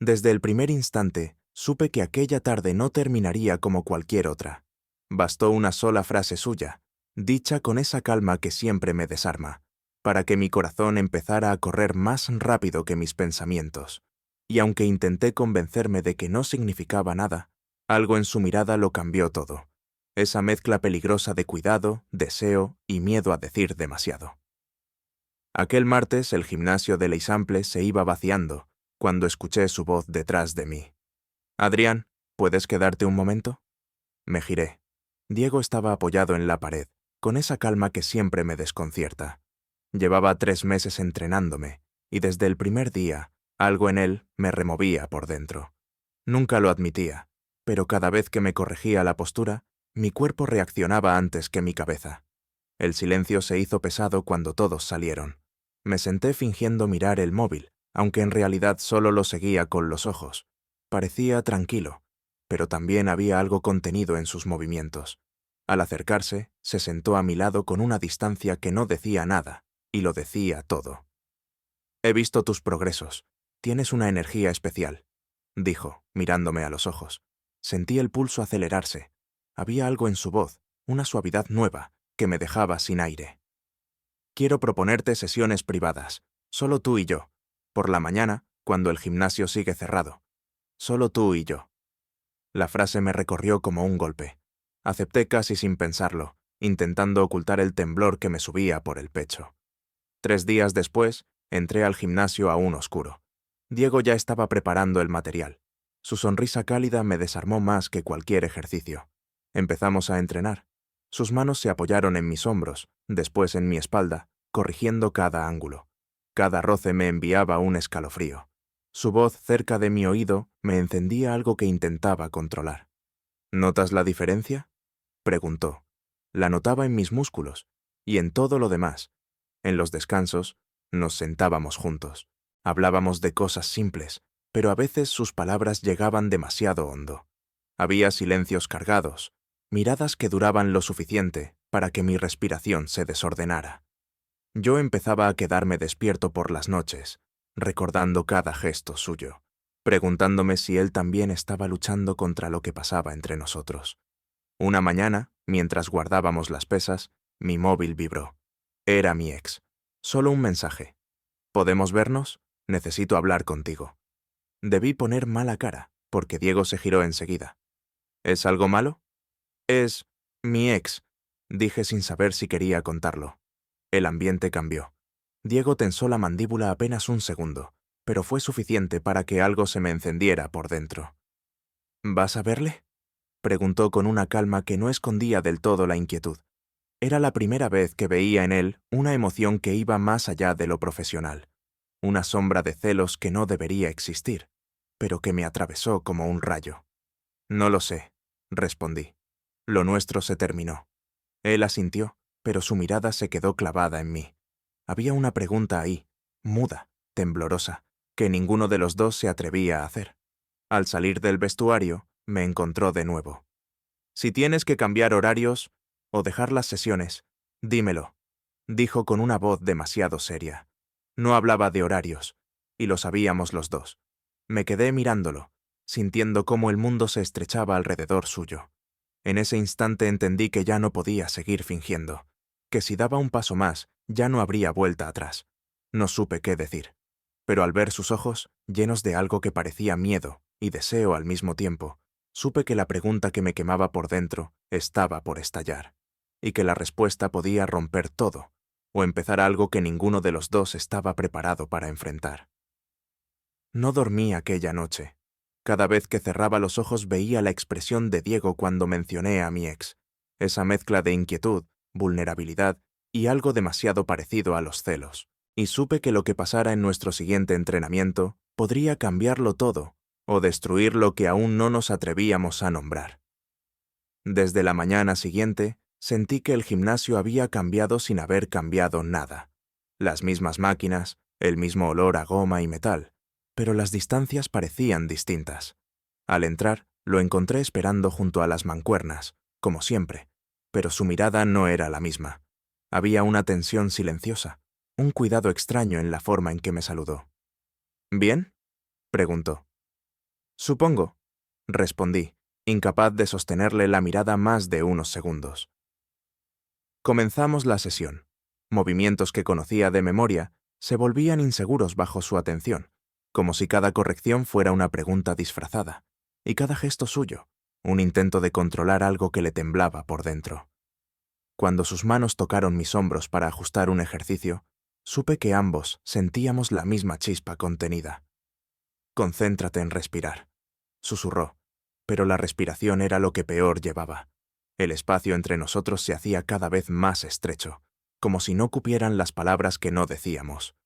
Desde el primer instante, supe que aquella tarde no terminaría como cualquier otra. Bastó una sola frase suya, dicha con esa calma que siempre me desarma, para que mi corazón empezara a correr más rápido que mis pensamientos. Y aunque intenté convencerme de que no significaba nada, algo en su mirada lo cambió todo. Esa mezcla peligrosa de cuidado, deseo y miedo a decir demasiado. Aquel martes el gimnasio de l'Eixample se iba vaciando, cuando escuché su voz detrás de mí. «Adrián, ¿puedes quedarte un momento?» Me giré. Diego estaba apoyado en la pared, con esa calma que siempre me desconcierta. Llevaba 3 meses entrenándome, y desde el primer día, algo en él me removía por dentro. Nunca lo admitía, pero cada vez que me corregía la postura, mi cuerpo reaccionaba antes que mi cabeza. El silencio se hizo pesado cuando todos salieron. Me senté fingiendo mirar el móvil, aunque en realidad solo lo seguía con los ojos. Parecía tranquilo, pero también había algo contenido en sus movimientos. Al acercarse, se sentó a mi lado con una distancia que no decía nada, y lo decía todo. «He visto tus progresos. Tienes una energía especial», dijo, mirándome a los ojos. Sentí el pulso acelerarse. Había algo en su voz, una suavidad nueva, que me dejaba sin aire. «Quiero proponerte sesiones privadas, solo tú y yo, por la mañana, cuando el gimnasio sigue cerrado. Solo tú y yo». La frase me recorrió como un golpe. Acepté casi sin pensarlo, intentando ocultar el temblor que me subía por el pecho. 3 días después, entré al gimnasio aún oscuro. Diego ya estaba preparando el material. Su sonrisa cálida me desarmó más que cualquier ejercicio. Empezamos a entrenar. Sus manos se apoyaron en mis hombros, después en mi espalda, corrigiendo cada ángulo. Cada roce me enviaba un escalofrío. Su voz cerca de mi oído me encendía algo que intentaba controlar. «¿Notas la diferencia?», preguntó. La notaba en mis músculos y en todo lo demás. En los descansos, nos sentábamos juntos. Hablábamos de cosas simples, pero a veces sus palabras llegaban demasiado hondo. Había silencios cargados, miradas que duraban lo suficiente para que mi respiración se desordenara. Yo empezaba a quedarme despierto por las noches, recordando cada gesto suyo, preguntándome si él también estaba luchando contra lo que pasaba entre nosotros. Una mañana, mientras guardábamos las pesas, mi móvil vibró. Era mi ex. Solo un mensaje. «¿Podemos vernos? Necesito hablar contigo». Debí poner mala cara, porque Diego se giró enseguida. «¿Es algo malo?» «Es mi ex», dije sin saber si quería contarlo. El ambiente cambió. Diego tensó la mandíbula apenas un segundo, pero fue suficiente para que algo se me encendiera por dentro. «¿Vas a verle?», preguntó con una calma que no escondía del todo la inquietud. Era la primera vez que veía en él una emoción que iba más allá de lo profesional, una sombra de celos que no debería existir, pero que me atravesó como un rayo. «No lo sé», respondí. «Lo nuestro se terminó». Él asintió, pero su mirada se quedó clavada en mí. Había una pregunta ahí, muda, temblorosa, que ninguno de los dos se atrevía a hacer. Al salir del vestuario, me encontró de nuevo. «Si tienes que cambiar horarios o dejar las sesiones, dímelo», dijo con una voz demasiado seria. No hablaba de horarios, y lo sabíamos los dos. Me quedé mirándolo, sintiendo cómo el mundo se estrechaba alrededor suyo. En ese instante entendí que ya no podía seguir fingiendo, que si daba un paso más, ya no habría vuelta atrás. No supe qué decir, pero al ver sus ojos, llenos de algo que parecía miedo y deseo al mismo tiempo, supe que la pregunta que me quemaba por dentro estaba por estallar, y que la respuesta podía romper todo, o empezar algo que ninguno de los dos estaba preparado para enfrentar. No dormí aquella noche. Cada vez que cerraba los ojos veía la expresión de Diego cuando mencioné a mi ex, esa mezcla de inquietud, vulnerabilidad y algo demasiado parecido a los celos. Y supe que lo que pasara en nuestro siguiente entrenamiento podría cambiarlo todo o destruir lo que aún no nos atrevíamos a nombrar. Desde la mañana siguiente, sentí que el gimnasio había cambiado sin haber cambiado nada. Las mismas máquinas, el mismo olor a goma y metal, pero las distancias parecían distintas. Al entrar, lo encontré esperando junto a las mancuernas, como siempre, pero su mirada no era la misma. Había una tensión silenciosa, un cuidado extraño en la forma en que me saludó. «¿Bien?», preguntó. Supongo, respondí, incapaz de sostenerle la mirada más de unos segundos. Comenzamos la sesión. Movimientos que conocía de memoria se volvían inseguros bajo su atención, como si cada corrección fuera una pregunta disfrazada, y cada gesto suyo, un intento de controlar algo que le temblaba por dentro. Cuando sus manos tocaron mis hombros para ajustar un ejercicio, supe que ambos sentíamos la misma chispa contenida. «Concéntrate en respirar», susurró, pero la respiración era lo que peor llevaba. El espacio entre nosotros se hacía cada vez más estrecho, como si no cupieran las palabras que no decíamos.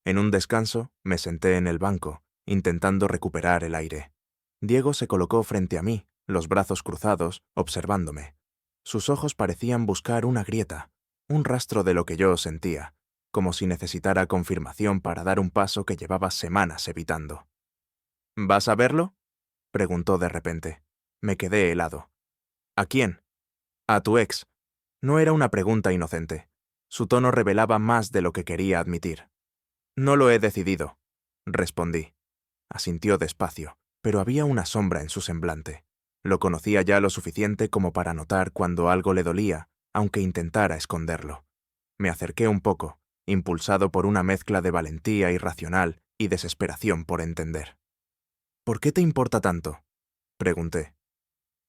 En un descanso, me senté en el banco, intentando recuperar el aire. Diego se colocó frente a mí, los brazos cruzados, observándome. Sus ojos parecían buscar una grieta, un rastro de lo que yo sentía, como si necesitara confirmación para dar un paso que llevaba semanas evitando. «¿Vas a verlo?», preguntó de repente. Me quedé helado. «¿A quién?». «A tu ex». No era una pregunta inocente. Su tono revelaba más de lo que quería admitir. «No lo he decidido», respondí. Asintió despacio, pero había una sombra en su semblante. Lo conocía ya lo suficiente como para notar cuando algo le dolía, aunque intentara esconderlo. Me acerqué un poco, impulsado por una mezcla de valentía irracional y desesperación por entender. «¿Por qué te importa tanto?», pregunté.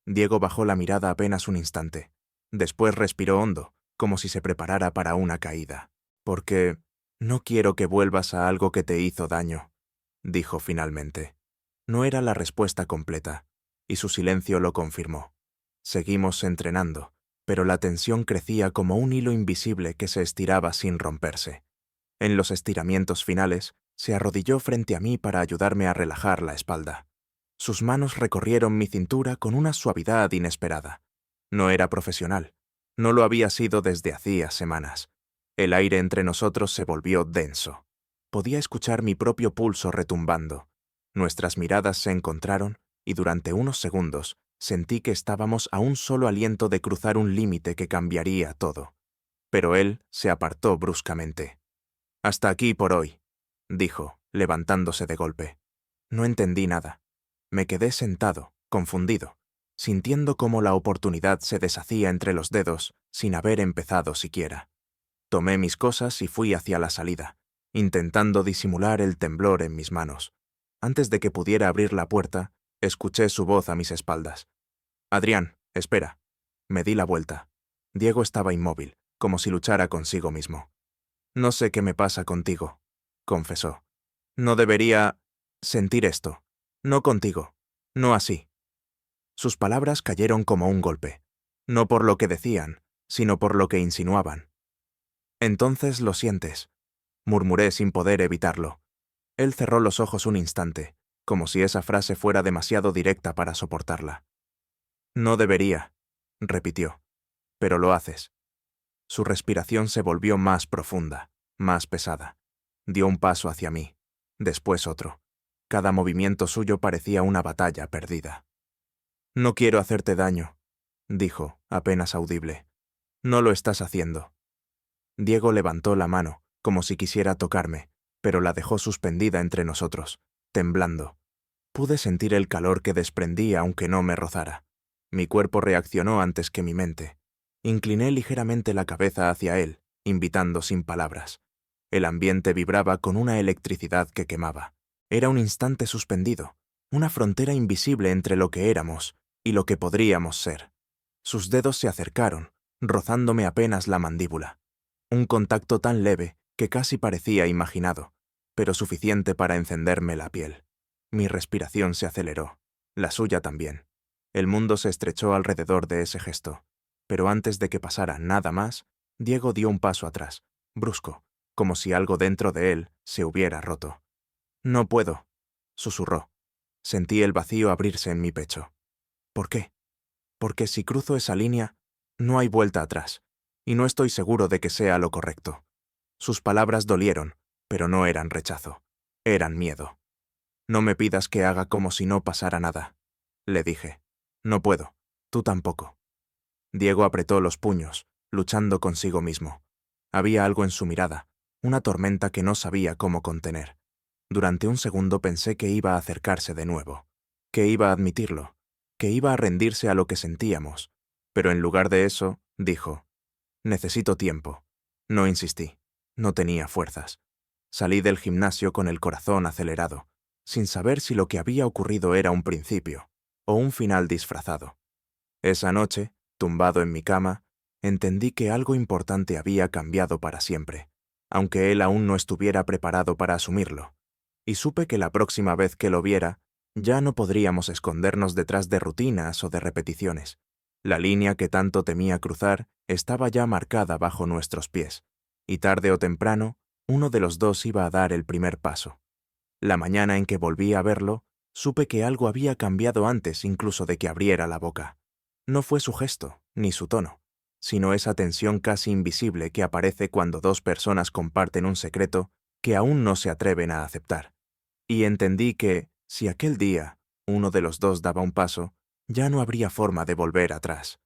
Diego bajó la mirada apenas un instante. Después respiró hondo, como si se preparara para una caída. «Porque no quiero que vuelvas a algo que te hizo daño», dijo finalmente. No era la respuesta completa, y su silencio lo confirmó. Seguimos entrenando, pero la tensión crecía como un hilo invisible que se estiraba sin romperse. En los estiramientos finales, se arrodilló frente a mí para ayudarme a relajar la espalda. Sus manos recorrieron mi cintura con una suavidad inesperada. No era profesional. No lo había sido desde hacía semanas. El aire entre nosotros se volvió denso. Podía escuchar mi propio pulso retumbando. Nuestras miradas se encontraron y durante unos segundos sentí que estábamos a un solo aliento de cruzar un límite que cambiaría todo. Pero él se apartó bruscamente. «Hasta aquí por hoy», dijo, levantándose de golpe. No entendí nada. Me quedé sentado, confundido, sintiendo cómo la oportunidad se deshacía entre los dedos sin haber empezado siquiera. Tomé mis cosas y fui hacia la salida, intentando disimular el temblor en mis manos. Antes de que pudiera abrir la puerta, escuché su voz a mis espaldas. «Adrián, espera». Me di la vuelta. Diego estaba inmóvil, como si luchara consigo mismo. «No sé qué me pasa contigo», confesó. «No debería sentir esto. No contigo. No así». Sus palabras cayeron como un golpe. No por lo que decían, sino por lo que insinuaban. «Entonces lo sientes», murmuré sin poder evitarlo. Él cerró los ojos un instante, como si esa frase fuera demasiado directa para soportarla. «No debería», repitió, «pero lo haces». Su respiración se volvió más profunda, más pesada. Dio un paso hacia mí, después otro. Cada movimiento suyo parecía una batalla perdida. «No quiero hacerte daño», dijo, apenas audible. «No lo estás haciendo». Diego levantó la mano, como si quisiera tocarme, pero la dejó suspendida entre nosotros, temblando. Pude sentir el calor que desprendía aunque no me rozara. Mi cuerpo reaccionó antes que mi mente. Incliné ligeramente la cabeza hacia él, invitando sin palabras. El ambiente vibraba con una electricidad que quemaba. Era un instante suspendido, una frontera invisible entre lo que éramos y lo que podríamos ser. Sus dedos se acercaron, rozándome apenas la mandíbula. Un contacto tan leve que casi parecía imaginado, pero suficiente para encenderme la piel. Mi respiración se aceleró, la suya también. El mundo se estrechó alrededor de ese gesto, pero antes de que pasara nada más, Diego dio un paso atrás, brusco, como si algo dentro de él se hubiera roto. «No puedo», susurró. Sentí el vacío abrirse en mi pecho. «¿Por qué?». «Porque si cruzo esa línea, no hay vuelta atrás, y no estoy seguro de que sea lo correcto». Sus palabras dolieron, pero no eran rechazo, eran miedo. «No me pidas que haga como si no pasara nada», le dije. «No puedo, tú tampoco». Diego apretó los puños, luchando consigo mismo. Había algo en su mirada, una tormenta que no sabía cómo contener. Durante un segundo pensé que iba a acercarse de nuevo, que iba a admitirlo, que iba a rendirse a lo que sentíamos, pero en lugar de eso, dijo: «Necesito tiempo». No insistí. No tenía fuerzas. Salí del gimnasio con el corazón acelerado, sin saber si lo que había ocurrido era un principio o un final disfrazado. Esa noche, tumbado en mi cama, entendí que algo importante había cambiado para siempre, aunque él aún no estuviera preparado para asumirlo, y supe que la próxima vez que lo viera, ya no podríamos escondernos detrás de rutinas o de repeticiones. La línea que tanto temía cruzar estaba ya marcada bajo nuestros pies, y tarde o temprano, uno de los dos iba a dar el primer paso. La mañana en que volví a verlo, supe que algo había cambiado antes incluso de que abriera la boca. No fue su gesto, ni su tono, sino esa tensión casi invisible que aparece cuando dos personas comparten un secreto que aún no se atreven a aceptar. Y entendí que, si aquel día uno de los dos daba un paso, ya no habría forma de volver atrás.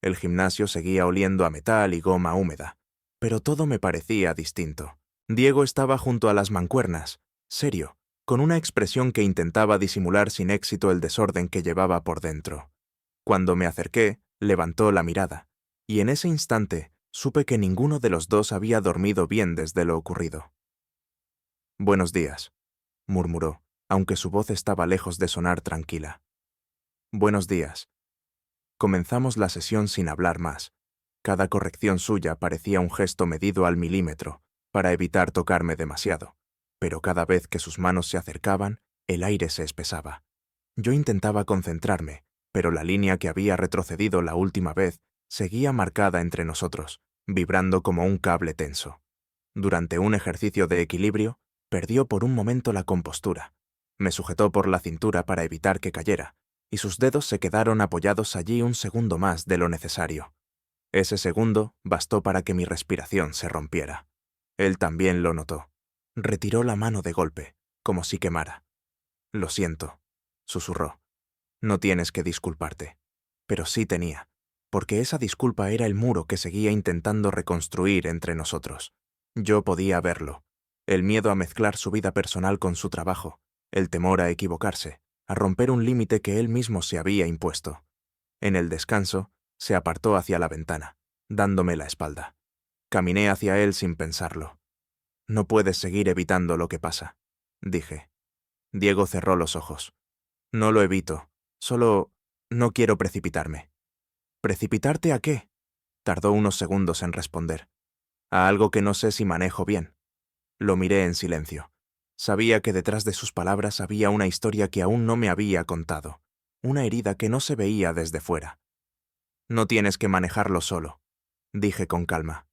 El gimnasio seguía oliendo a metal y goma húmeda, pero todo me parecía distinto. Diego estaba junto a las mancuernas, serio, con una expresión que intentaba disimular sin éxito el desorden que llevaba por dentro. Cuando me acerqué, levantó la mirada, y en ese instante supe que ninguno de los dos había dormido bien desde lo ocurrido. «Buenos días», murmuró, aunque su voz estaba lejos de sonar tranquila. «Buenos días». Comenzamos la sesión sin hablar más. Cada corrección suya parecía un gesto medido al milímetro, para evitar tocarme demasiado, pero cada vez que sus manos se acercaban, el aire se espesaba. Yo intentaba concentrarme, pero la línea que había retrocedido la última vez seguía marcada entre nosotros, vibrando como un cable tenso. Durante un ejercicio de equilibrio, perdió por un momento la compostura. Me sujetó por la cintura para evitar que cayera, y sus dedos se quedaron apoyados allí un segundo más de lo necesario. Ese segundo bastó para que mi respiración se rompiera. Él también lo notó. Retiró la mano de golpe, como si quemara. «Lo siento», susurró. «No tienes que disculparte». Pero sí tenía, porque esa disculpa era el muro que seguía intentando reconstruir entre nosotros. Yo podía verlo. El miedo a mezclar su vida personal con su trabajo, el temor a equivocarse, a romper un límite que él mismo se había impuesto. En el descanso, se apartó hacia la ventana, dándome la espalda. Caminé hacia él sin pensarlo. «No puedes seguir evitando lo que pasa», dije. Diego cerró los ojos. «No lo evito, solo no quiero precipitarme». «¿Precipitarte a qué?», tardó unos segundos en responder. «A algo que no sé si manejo bien». Lo miré en silencio. Sabía que detrás de sus palabras había una historia que aún no me había contado, una herida que no se veía desde fuera. «No tienes que manejarlo solo», dije con calma.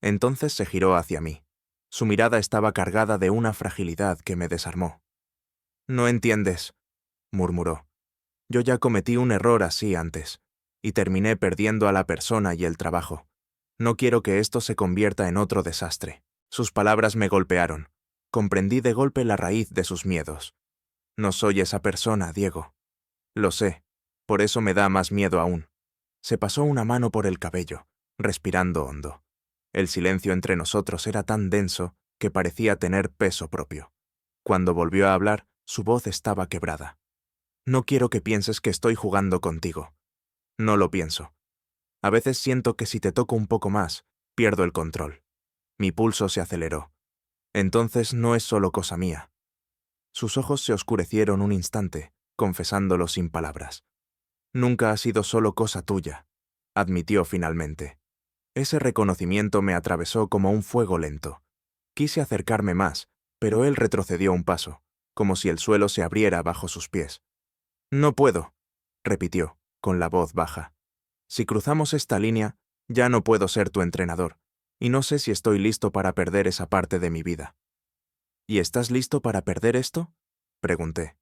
Entonces se giró hacia mí. Su mirada estaba cargada de una fragilidad que me desarmó. «No entiendes», murmuró. «Yo ya cometí un error así antes, y terminé perdiendo a la persona y el trabajo. No quiero que esto se convierta en otro desastre». Sus palabras me golpearon. Comprendí de golpe la raíz de sus miedos. «No soy esa persona, Diego». «Lo sé, por eso me da más miedo aún». Se pasó una mano por el cabello, respirando hondo. El silencio entre nosotros era tan denso que parecía tener peso propio. Cuando volvió a hablar, su voz estaba quebrada. «No quiero que pienses que estoy jugando contigo. No lo pienso. A veces siento que si te toco un poco más, pierdo el control». Mi pulso se aceleró. «Entonces no es solo cosa mía». Sus ojos se oscurecieron un instante, confesándolo sin palabras. «Nunca ha sido solo cosa tuya», admitió finalmente. Ese reconocimiento me atravesó como un fuego lento. Quise acercarme más, pero él retrocedió un paso, como si el suelo se abriera bajo sus pies. «No puedo», repitió, con la voz baja. «Si cruzamos esta línea, ya no puedo ser tu entrenador, y no sé si estoy listo para perder esa parte de mi vida». «¿Y estás listo para perder esto?», pregunté.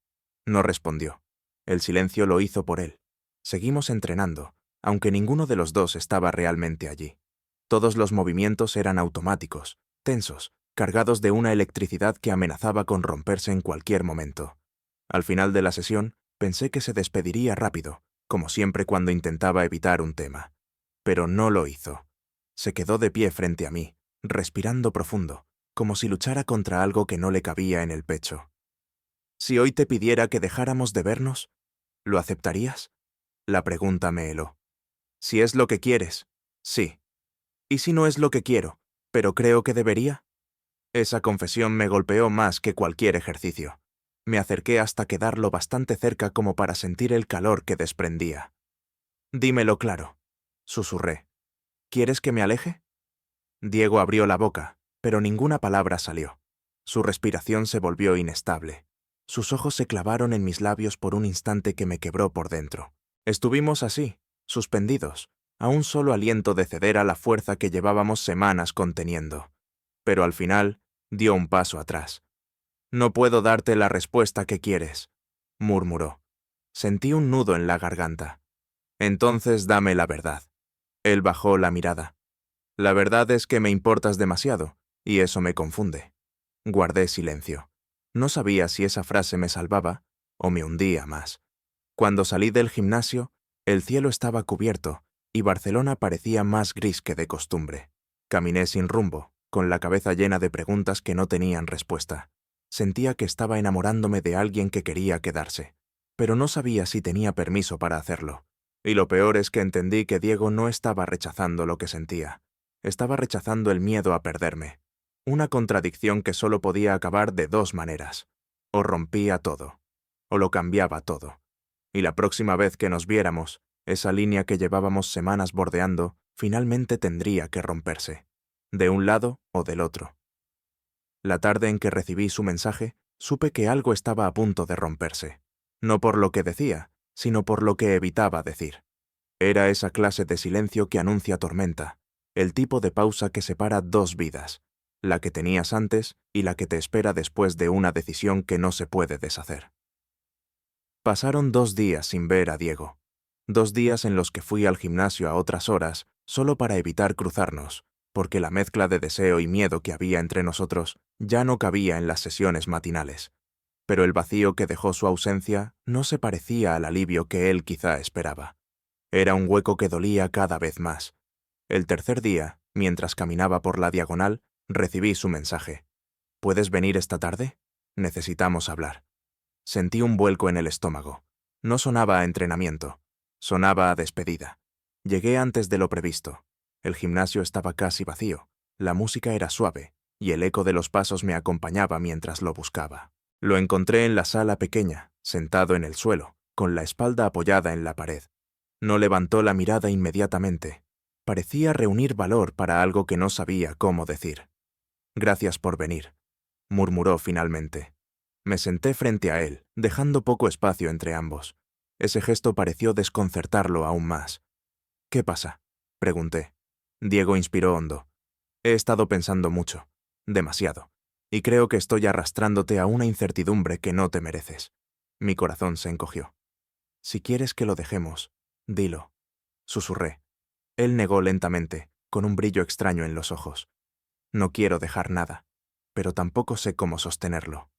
No respondió. El silencio lo hizo por él. Seguimos entrenando, aunque ninguno de los dos estaba realmente allí. Todos los movimientos eran automáticos, tensos, cargados de una electricidad que amenazaba con romperse en cualquier momento. Al final de la sesión, pensé que se despediría rápido, como siempre cuando intentaba evitar un tema. Pero no lo hizo. Se quedó de pie frente a mí, respirando profundo, como si luchara contra algo que no le cabía en el pecho. «Si hoy te pidiera que dejáramos de vernos», ¿Lo aceptarías? La pregunta me heló. Si es lo que quieres, sí. ¿Y si no es lo que quiero, pero creo que debería? Esa confesión me golpeó más que cualquier ejercicio. Me acerqué hasta quedarlo bastante cerca como para sentir el calor que desprendía. Dímelo claro, susurré. ¿Quieres que me aleje? Diego abrió la boca, pero ninguna palabra salió. Su respiración se volvió inestable. Sus ojos se clavaron en mis labios por un instante que me quebró por dentro. Estuvimos así, suspendidos, a un solo aliento de ceder a la fuerza que llevábamos semanas conteniendo. Pero al final, dio un paso atrás. No puedo darte la respuesta que quieres, murmuró. Sentí un nudo en la garganta. Entonces dame la verdad. Él bajó la mirada. La verdad es que me importas demasiado, y eso me confunde. Guardé silencio. No sabía si esa frase me salvaba o me hundía más. Cuando salí del gimnasio, el cielo estaba cubierto y Barcelona parecía más gris que de costumbre. Caminé sin rumbo, con la cabeza llena de preguntas que no tenían respuesta. Sentía que estaba enamorándome de alguien que quería quedarse, pero no sabía si tenía permiso para hacerlo. Y lo peor es que entendí que Diego no estaba rechazando lo que sentía. Estaba rechazando el miedo a perderme. Una contradicción que solo podía acabar de dos maneras. O rompía todo, o lo cambiaba todo. Y la próxima vez que nos viéramos, esa línea que llevábamos semanas bordeando, finalmente tendría que romperse. De un lado o del otro. La tarde en que recibí su mensaje, supe que algo estaba a punto de romperse. No por lo que decía, sino por lo que evitaba decir. Era esa clase de silencio que anuncia tormenta, el tipo de pausa que separa dos vidas, la que tenías antes y la que te espera después de una decisión que no se puede deshacer. Pasaron 2 días sin ver a Diego. 2 días en los que fui al gimnasio a otras horas, solo para evitar cruzarnos, porque la mezcla de deseo y miedo que había entre nosotros ya no cabía en las sesiones matinales. Pero el vacío que dejó su ausencia no se parecía al alivio que él quizá esperaba. Era un hueco que dolía cada vez más. El tercer día, mientras caminaba por la diagonal, recibí su mensaje. ¿Puedes venir esta tarde? Necesitamos hablar. Sentí un vuelco en el estómago. No sonaba a entrenamiento. Sonaba a despedida. Llegué antes de lo previsto. El gimnasio estaba casi vacío. La música era suave, y el eco de los pasos me acompañaba mientras lo buscaba. Lo encontré en la sala pequeña, sentado en el suelo, con la espalda apoyada en la pared. No levantó la mirada inmediatamente. Parecía reunir valor para algo que no sabía cómo decir. Gracias por venir, murmuró finalmente. Me senté frente a él, dejando poco espacio entre ambos. Ese gesto pareció desconcertarlo aún más. ¿Qué pasa?, pregunté. Diego inspiró hondo. He estado pensando mucho, demasiado, y creo que estoy arrastrándote a una incertidumbre que no te mereces. Mi corazón se encogió. Si quieres que lo dejemos, dilo, susurré. Él negó lentamente, con un brillo extraño en los ojos. No quiero dejar nada, pero tampoco sé cómo sostenerlo.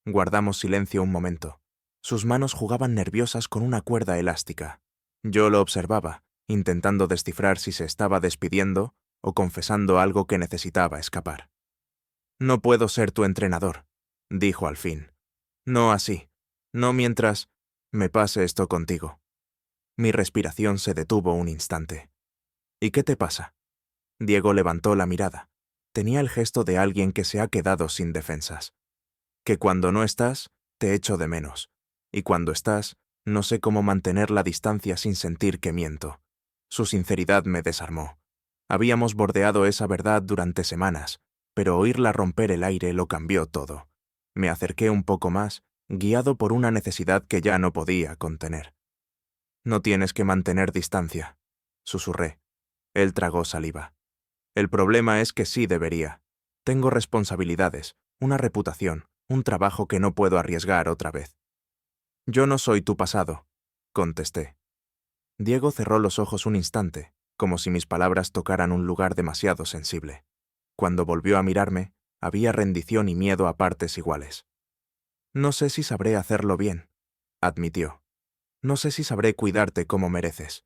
Guardamos silencio un momento. Sus manos jugaban nerviosas con una cuerda elástica. Yo lo observaba, intentando descifrar si se estaba despidiendo o confesando algo que necesitaba escapar. No puedo ser tu entrenador, dijo al fin. No así. No mientras me pase esto contigo. Mi respiración se detuvo un instante. ¿Y qué te pasa? Diego levantó la mirada. Tenía el gesto de alguien que se ha quedado sin defensas. Que cuando no estás, te echo de menos. Y cuando estás, no sé cómo mantener la distancia sin sentir que miento. Su sinceridad me desarmó. Habíamos bordeado esa verdad durante semanas, pero oírla romper el aire lo cambió todo. Me acerqué un poco más, guiado por una necesidad que ya no podía contener. No tienes que mantener distancia, susurré. Él tragó saliva. El problema es que sí debería. Tengo responsabilidades, una reputación, un trabajo que no puedo arriesgar otra vez. Yo no soy tu pasado, contesté. Diego cerró los ojos un instante, como si mis palabras tocaran un lugar demasiado sensible. Cuando volvió a mirarme, había rendición y miedo a partes iguales. No sé si sabré hacerlo bien, admitió. No sé si sabré cuidarte como mereces.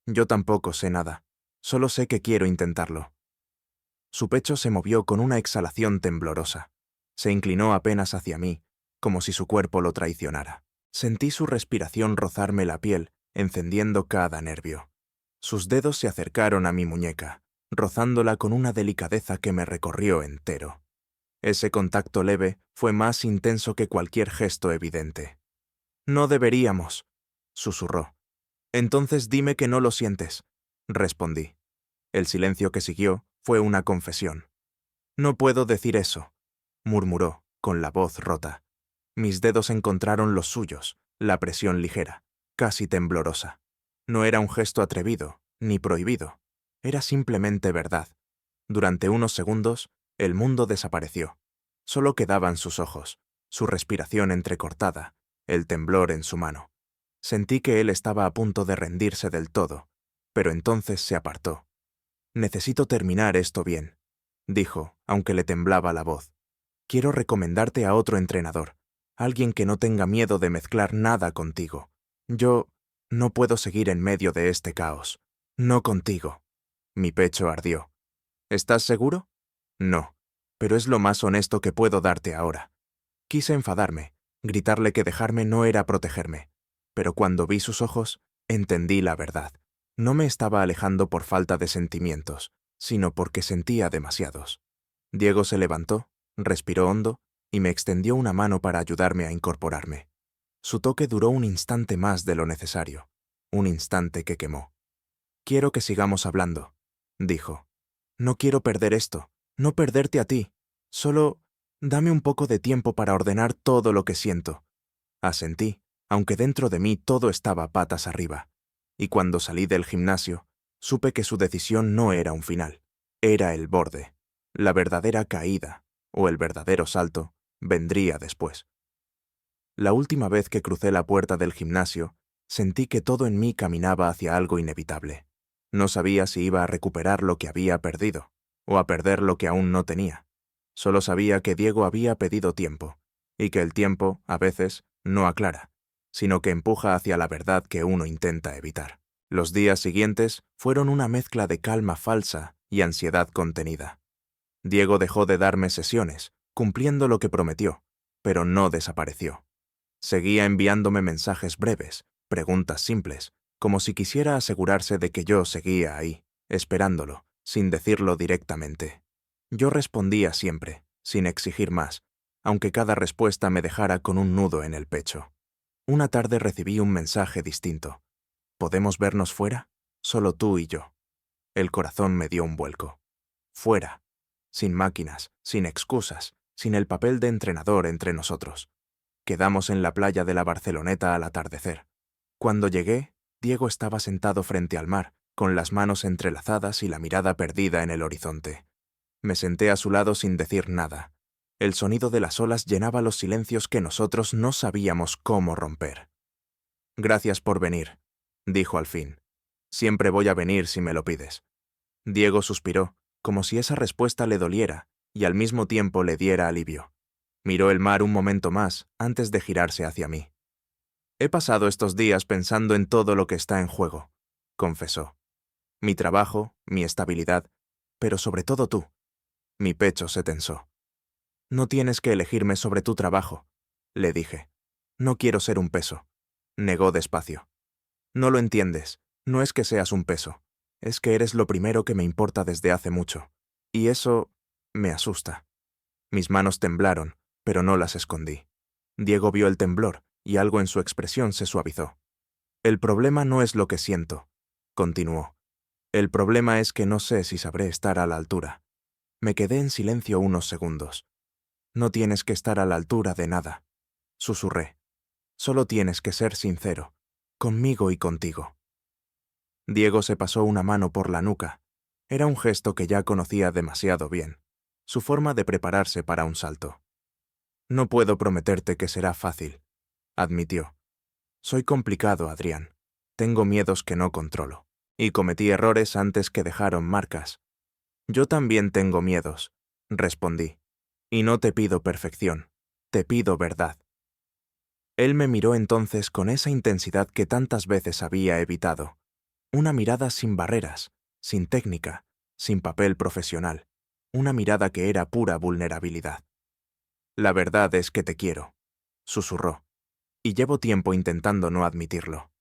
Yo tampoco sé nada, solo sé que quiero intentarlo. Su pecho se movió con una exhalación temblorosa. Se inclinó apenas hacia mí, como si su cuerpo lo traicionara. Sentí su respiración rozarme la piel, encendiendo cada nervio. Sus dedos se acercaron a mi muñeca, rozándola con una delicadeza que me recorrió entero. Ese contacto leve fue más intenso que cualquier gesto evidente. «No deberíamos», susurró. «Entonces dime que no lo sientes», respondí. El silencio que siguió fue una confesión. «No puedo decir eso», murmuró, con la voz rota. Mis dedos encontraron los suyos, la presión ligera, casi temblorosa. No era un gesto atrevido, ni prohibido. Era simplemente verdad. Durante unos segundos, el mundo desapareció. Solo quedaban sus ojos, su respiración entrecortada, el temblor en su mano. Sentí que él estaba a punto de rendirse del todo, pero entonces se apartó. «Necesito terminar esto bien», dijo, aunque le temblaba la voz. «Quiero recomendarte a otro entrenador, alguien que no tenga miedo de mezclar nada contigo. Yo no puedo seguir en medio de este caos. No contigo». Mi pecho ardió. «¿Estás seguro?» «No, pero es lo más honesto que puedo darte ahora». Quise enfadarme, gritarle que dejarme no era protegerme, pero cuando vi sus ojos, entendí la verdad. No me estaba alejando por falta de sentimientos, sino porque sentía demasiados. Diego se levantó, respiró hondo y me extendió una mano para ayudarme a incorporarme. Su toque duró un instante más de lo necesario, un instante que quemó. «Quiero que sigamos hablando», dijo. «No quiero perder esto, no perderte a ti. Solo dame un poco de tiempo para ordenar todo lo que siento». Asentí, aunque dentro de mí todo estaba patas arriba. Y cuando salí del gimnasio, supe que su decisión no era un final, era el borde. La verdadera caída, o el verdadero salto, vendría después. La última vez que crucé la puerta del gimnasio, sentí que todo en mí caminaba hacia algo inevitable. No sabía si iba a recuperar lo que había perdido, o a perder lo que aún no tenía. Solo sabía que Diego había pedido tiempo, y que el tiempo, a veces, no aclara, sino que empuja hacia la verdad que uno intenta evitar. Los días siguientes fueron una mezcla de calma falsa y ansiedad contenida. Diego dejó de darme sesiones, cumpliendo lo que prometió, pero no desapareció. Seguía enviándome mensajes breves, preguntas simples, como si quisiera asegurarse de que yo seguía ahí, esperándolo, sin decirlo directamente. Yo respondía siempre, sin exigir más, aunque cada respuesta me dejara con un nudo en el pecho. Una tarde recibí un mensaje distinto. «¿Podemos vernos fuera? Solo tú y yo». El corazón me dio un vuelco. Fuera. Sin máquinas, sin excusas, sin el papel de entrenador entre nosotros. Quedamos en la playa de la Barceloneta al atardecer. Cuando llegué, Diego estaba sentado frente al mar, con las manos entrelazadas y la mirada perdida en el horizonte. Me senté a su lado sin decir nada. El sonido de las olas llenaba los silencios que nosotros no sabíamos cómo romper. «Gracias por venir», dijo al fin. «Siempre voy a venir si me lo pides». Diego suspiró, como si esa respuesta le doliera, y al mismo tiempo le diera alivio. Miró el mar un momento más antes de girarse hacia mí. «He pasado estos días pensando en todo lo que está en juego», confesó. «Mi trabajo, mi estabilidad, pero sobre todo tú». Mi pecho se tensó. «No tienes que elegirme sobre tu trabajo», le dije. «No quiero ser un peso», negó despacio. «No lo entiendes, no es que seas un peso, es que eres lo primero que me importa desde hace mucho, y eso me asusta». Mis manos temblaron, pero no las escondí. Diego vio el temblor, y algo en su expresión se suavizó. «El problema no es lo que siento», continuó. «El problema es que no sé si sabré estar a la altura». Me quedé en silencio unos segundos. «No tienes que estar a la altura de nada», susurré. «Solo tienes que ser sincero, conmigo y contigo». Diego se pasó una mano por la nuca. Era un gesto que ya conocía demasiado bien, su forma de prepararse para un salto. «No puedo prometerte que será fácil», admitió. «Soy complicado, Adrián. Tengo miedos que no controlo. Y cometí errores antes que dejaron marcas». «Yo también tengo miedos», respondí. «Y no te pido perfección, te pido verdad». Él me miró entonces con esa intensidad que tantas veces había evitado. Una mirada sin barreras, sin técnica, sin papel profesional. Una mirada que era pura vulnerabilidad. «La verdad es que te quiero», susurró. y llevo tiempo intentando no admitirlo.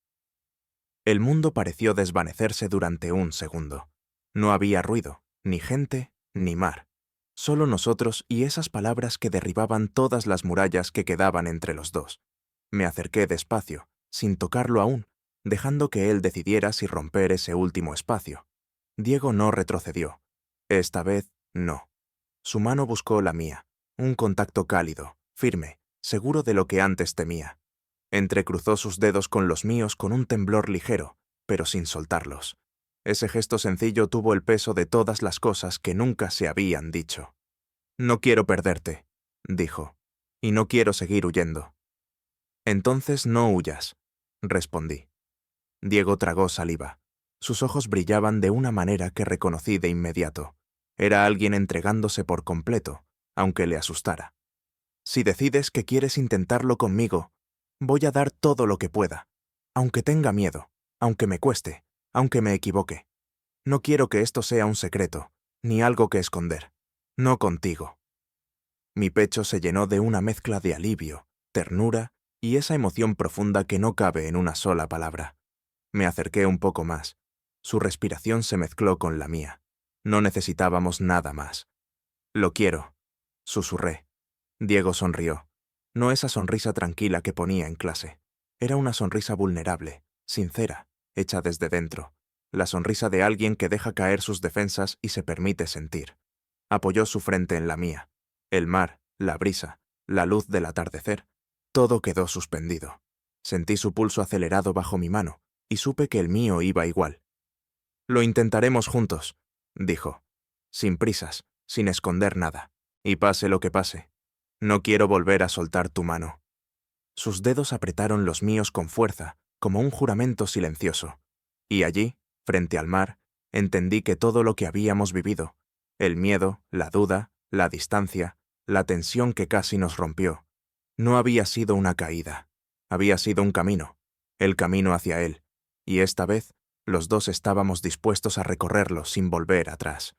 El mundo pareció desvanecerse durante un segundo. No había ruido, ni gente, ni mar. Solo nosotros y esas palabras que derribaban todas las murallas que quedaban entre los dos. Me acerqué despacio, sin tocarlo aún, dejando que él decidiera si romper ese último espacio. Diego no retrocedió. Esta vez, no. Su mano buscó la mía, un contacto cálido, firme, seguro de lo que antes temía. Entrecruzó sus dedos con los míos con un temblor ligero, pero sin soltarlos. Ese gesto sencillo tuvo el peso de todas las cosas que nunca se habían dicho. «No quiero perderte», dijo, «y no quiero seguir huyendo». «Entonces no huyas», respondí. Diego tragó saliva. Sus ojos brillaban de una manera que reconocí de inmediato. Era alguien entregándose por completo, aunque le asustara. «Si decides que quieres intentarlo conmigo, voy a dar todo lo que pueda, aunque tenga miedo, aunque me cueste, aunque me equivoque. No quiero que esto sea un secreto, ni algo que esconder. No contigo». Mi pecho se llenó de una mezcla de alivio, ternura y esa emoción profunda que no cabe en una sola palabra. Me acerqué un poco más. Su respiración se mezcló con la mía. No necesitábamos nada más. «Lo quiero», susurré. Diego sonrió. No esa sonrisa tranquila que ponía en clase. Era una sonrisa vulnerable, sincera, hecha desde dentro. La sonrisa de alguien que deja caer sus defensas y se permite sentir. Apoyó su frente en la mía. El mar, la brisa, la luz del atardecer, todo quedó suspendido. Sentí su pulso acelerado bajo mi mano y supe que el mío iba igual. «Lo intentaremos juntos», dijo, sin prisas, sin esconder nada, y pase lo que pase. No quiero volver a soltar tu mano. Sus dedos apretaron los míos con fuerza, como un juramento silencioso. Y allí, frente al mar, entendí que todo lo que habíamos vivido, el miedo, la duda, la distancia, la tensión que casi nos rompió, no había sido una caída, había sido un camino, el camino hacia él, y esta vez los dos estábamos dispuestos a recorrerlo sin volver atrás.